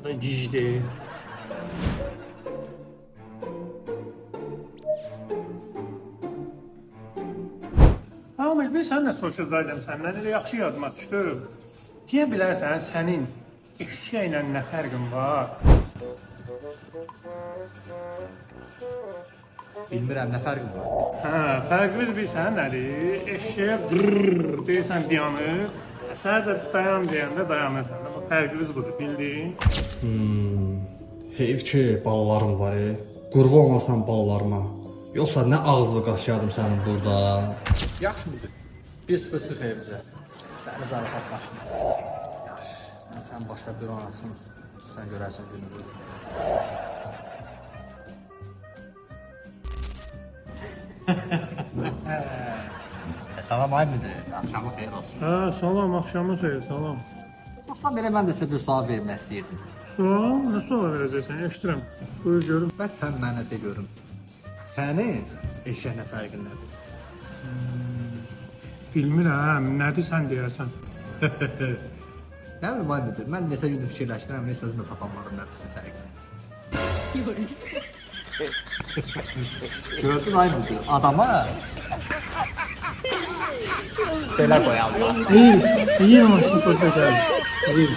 Bu da gicdir. Amil, sən nə soruşacaqdım səndən? Elə yaxşı yadıma düşdü. Deyə bilərsən, sənin eşşəklə nə fərqin var? Bilmirəm, nə fərqi var? Hə, fərqimiz bilsən nədir? Eşşəyə brrrr deyirsən dayanır, sən də dayan deyəndə dayanırsan. Amma fərqimiz budur, bildin? Heyf ki, balalarım var. Qurban olmasan balalarıma. Yoxsa nə ağzı qaşıyadım sənin burada. Yaxşıdır. 1-0 evimizə. Səni zarafat başına. Sən başqa bir on açsın. Sən görərsən günümüzü. Salam ay müdür. Axşamı xeyir olsun. Hə, salam, axşamın xeyir, salam. Çoxdan belə mən də sizə bir sual vermək istəyirdim. Sual? Nə sual verəcəksən? Eşidirəm. Buyur görüm. Bəs sən mənə de görüm. Sənin eşşəklə fərqin nədir? Bilmirəm, nədir sən deyərsən? Nə bilim ay müdür. Mən neçə gündür fikirləşdirəm, heç özümdə tapamadım nədir sizin fərqiniz. Gördün ay müdür. Adama belə qoyalım. İyi maşın sözü gəlir. İyi.